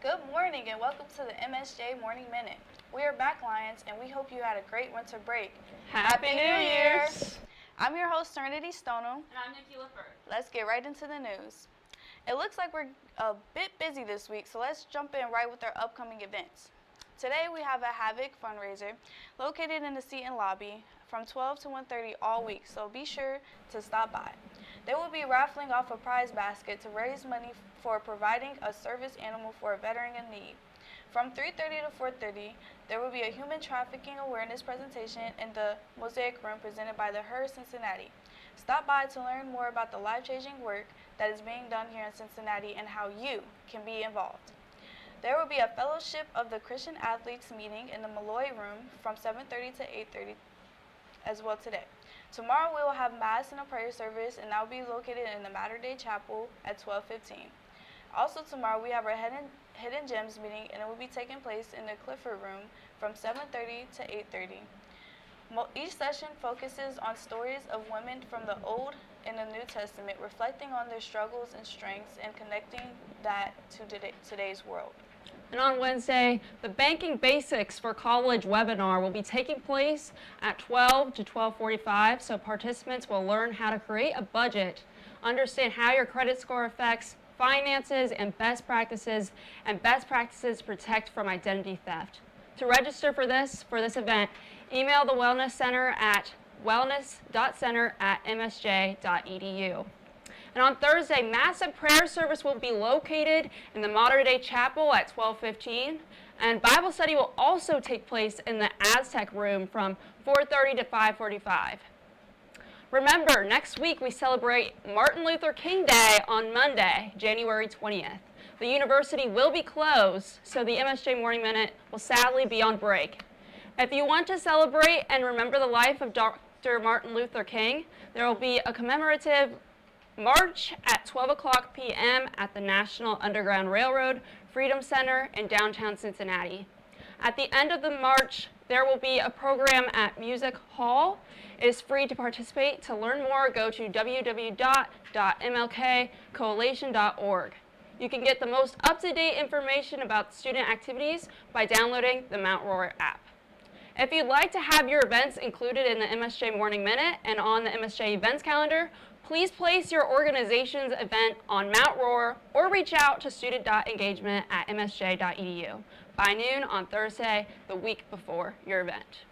Good morning and welcome to the MSJ Morning Minute. We are back, Lions, and we hope you had a great winter break. Happy New Year! I'm your host, Serenity Stoneham. And I'm Nikki Lippert. Let's get right into the news. It looks like we're a bit busy this week, so let's jump in right with our upcoming events. Today we have a Havoc fundraiser located in the seat-in lobby from 12 to 1:30 all week, so be sure to stop by. They will be raffling off a prize basket to raise money for providing a service animal for a veteran in need. From 3:30 to 4:30, there will be a human trafficking awareness presentation in the Mosaic Room presented by the Her Cincinnati. Stop by to learn more about the life-changing work that is being done here in Cincinnati and how you can be involved. There will be a Fellowship of the Christian Athletes meeting in the Malloy Room from 7:30 to 8:30 as well today. Tomorrow we will have Mass and a prayer service, and that will be located in the Mater Dei Chapel at 12:15. Also tomorrow we have our Hidden Gems meeting, and it will be taking place in the Clifford Room from 7:30 to 8:30. Each session focuses on stories of women from the Old and the New Testament, reflecting on their struggles and strengths and connecting that to today's world. And on Wednesday, the Banking Basics for College webinar will be taking place at 12 to 12:45, so participants will learn how to create a budget, understand how your credit score affects finances and best practices protect from identity theft. To register for this event, email the Wellness Center at wellness.center@msj.edu. And on Thursday, Mass and prayer service will be located in the Mater Dei Chapel at 12:15, and Bible study will also take place in the Aztec Room from 4:30 to 5:45. Remember, next week we celebrate Martin Luther King Day on Monday, January 20th. The university will be closed, so the MSJ Morning Minute will sadly be on break. If you want to celebrate and remember the life of Dr. Martin Luther King, there will be a commemorative march at 12 p.m. at the National Underground Railroad Freedom Center in downtown Cincinnati. At the end of the march, there will be a program at Music Hall. It is free to participate. To learn more, go to www.mlkcoalition.org. You can get the most up-to-date information about student activities by downloading the Mount Roar app. If you'd like to have your events included in the MSJ Morning Minute and on the MSJ events calendar, please place your organization's event on Mount Roar or reach out to student.engagement@msj.edu by noon on Thursday, the week before your event.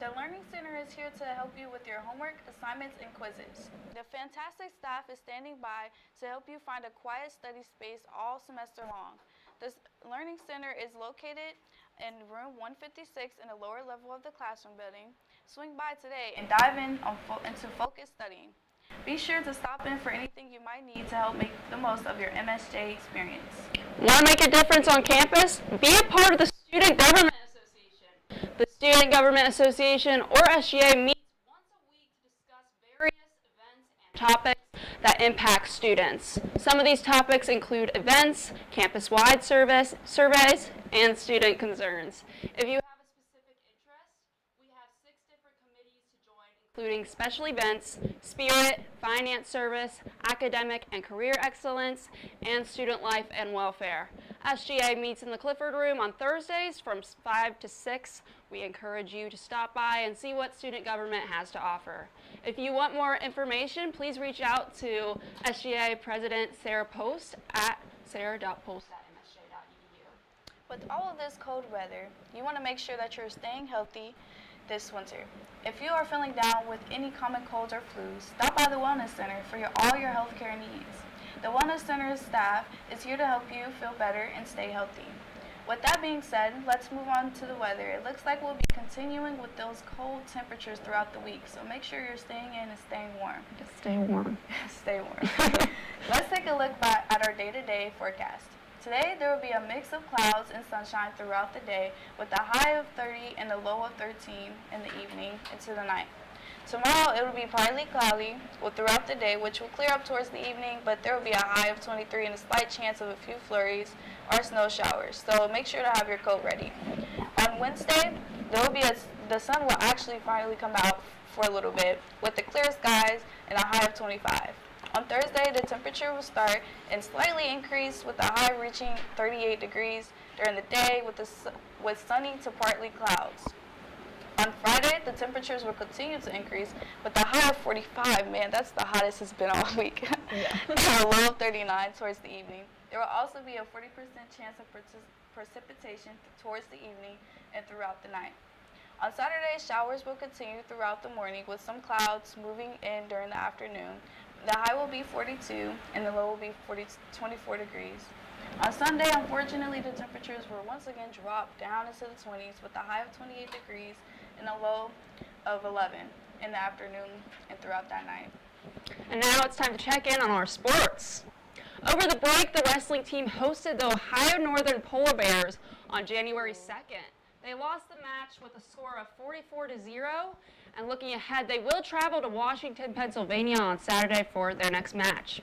The Learning Center is here to help you with your homework, assignments, and quizzes. The fantastic staff is standing by to help you find a quiet study space all semester long. This Learning Center is located in room 156 in the lower level of the classroom building. Swing by today and dive into focused studying. Be sure to stop in for anything you might need to help make the most of your MSJ experience. Want to make a difference on campus? Be a part of the Student Government Association. The Student Government Association, or SGA, meets once a week to discuss various events and topics that impact students. Some of these topics include events, campus-wide surveys, and student concerns. If you have a specific interest, we have 6 different committees to join, including special events, spirit, finance service, academic and career excellence, and student life and welfare. SGA meets in the Clifford Room on Thursdays from 5 to 6. We encourage you to stop by and see what student government has to offer. If you want more information, please reach out to SGA President Sarah Post at sarah.post@msj.edu. With all of this cold weather, you want to make sure that you're staying healthy this winter. If you are feeling down with any common colds or flus, stop by the Wellness Center for all your healthcare needs. The Wellness Center's staff is here to help you feel better and stay healthy. With that being said, let's move on to the weather. It looks like we'll be continuing with those cold temperatures throughout the week, so make sure you're staying in and staying warm. Just stay warm. Stay warm. Let's take a look at our day-to-day forecast. Today, there will be a mix of clouds and sunshine throughout the day with a high of 30 and a low of 13 in the evening into the night. Tomorrow, it will be partly cloudy throughout the day, which will clear up towards the evening, but there will be a high of 23 and a slight chance of a few flurries or snow showers, so make sure to have your coat ready. On Wednesday, there will be the sun will actually finally come out for a little bit with the clear skies and a high of 25. On Thursday, the temperature will start and slightly increase with a high reaching 38 degrees during the day with sunny to partly clouds. On Friday, the temperatures will continue to increase with a high of 45. Man, that's the hottest it's been all week. Yeah. And a low of 39 towards the evening. There will also be a 40% chance of precipitation towards the evening and throughout the night. On Saturday, showers will continue throughout the morning with some clouds moving in during the afternoon. The high will be 42 and the low will be 24 degrees. On Sunday, unfortunately, the temperatures will once again drop down into the 20s with a high of 28 degrees and a low of 11 in the afternoon and throughout that night. And now it's time to check in on our sports. Over the break, the wrestling team hosted the Ohio Northern Polar Bears on January 2nd. They lost the match with a score of 44-0, and looking ahead, they will travel to Washington, Pennsylvania on Saturday for their next match.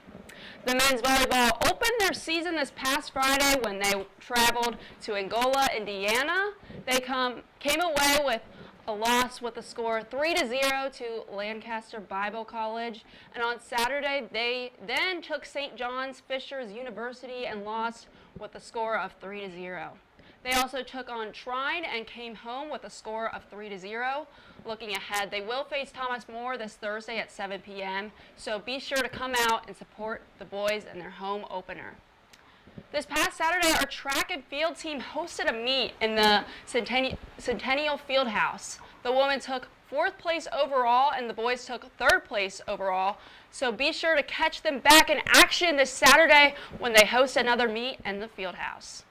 The men's volleyball opened their season this past Friday when they traveled to Angola, Indiana. They came away with a loss with a score 3-0 to Lancaster Bible College. And on Saturday, they then took St. John's Fishers University and lost with a score of 3-0. They also took on Trine and came home with a score of 3-0. Looking ahead, they will face Thomas More this Thursday at 7 p.m., so be sure to come out and support the boys in their home opener. This past Saturday, our track and field team hosted a meet in the Centennial Fieldhouse. The women took 4th place overall and the boys took 3rd place overall, so be sure to catch them back in action this Saturday when they host another meet in the Fieldhouse.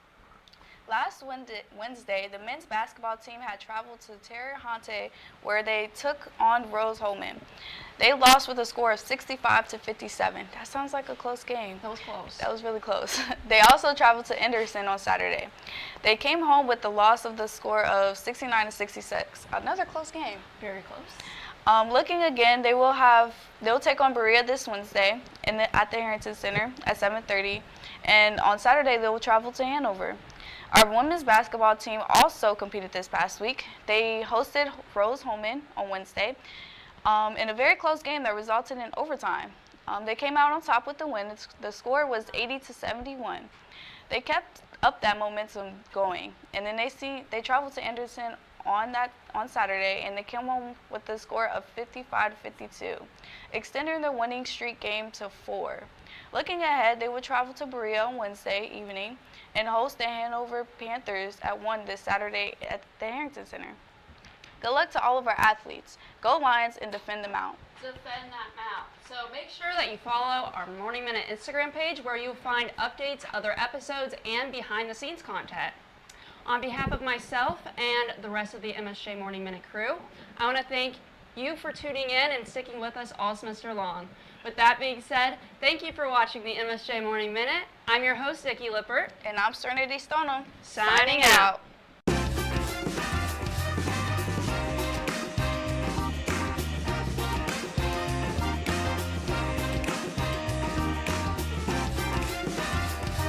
Last Wednesday, the men's basketball team had traveled to Terre Haute where they took on Rose Holman. They lost with a score of 65-57. That sounds like a close game. That was close. That was really close. They also traveled to Anderson on Saturday. They came home with the loss of the score of 69-66. Another close game. Very close. Looking again, they'll take on Berea this Wednesday at the Harrington Center at 7:30, and on Saturday they will travel to Hanover. Our women's basketball team also competed this past week. They hosted Rose Holman on Wednesday in a very close game that resulted in overtime. They came out on top with the win. The score was 80-71. They kept up that momentum going, and then they traveled to Anderson on Saturday, and they came home with the score of 55-52, extending their winning streak game to 4. Looking ahead, they will travel to Berea on Wednesday evening and host the Hanover Panthers at 1 this Saturday at the Harrington Center. Good luck to all of our athletes. Go Lions and defend the Mount. Defend that mount. So make sure that you follow our Morning Minute Instagram page where you'll find updates, other episodes, and behind-the-scenes content. On behalf of myself and the rest of the MSJ Morning Minute crew, I want to thank you for tuning in and sticking with us all semester long. With that being said, thank you for watching the MSJ Morning Minute. I'm your host, Nikki Lippert. And I'm Serenity Stoneham. Signing out.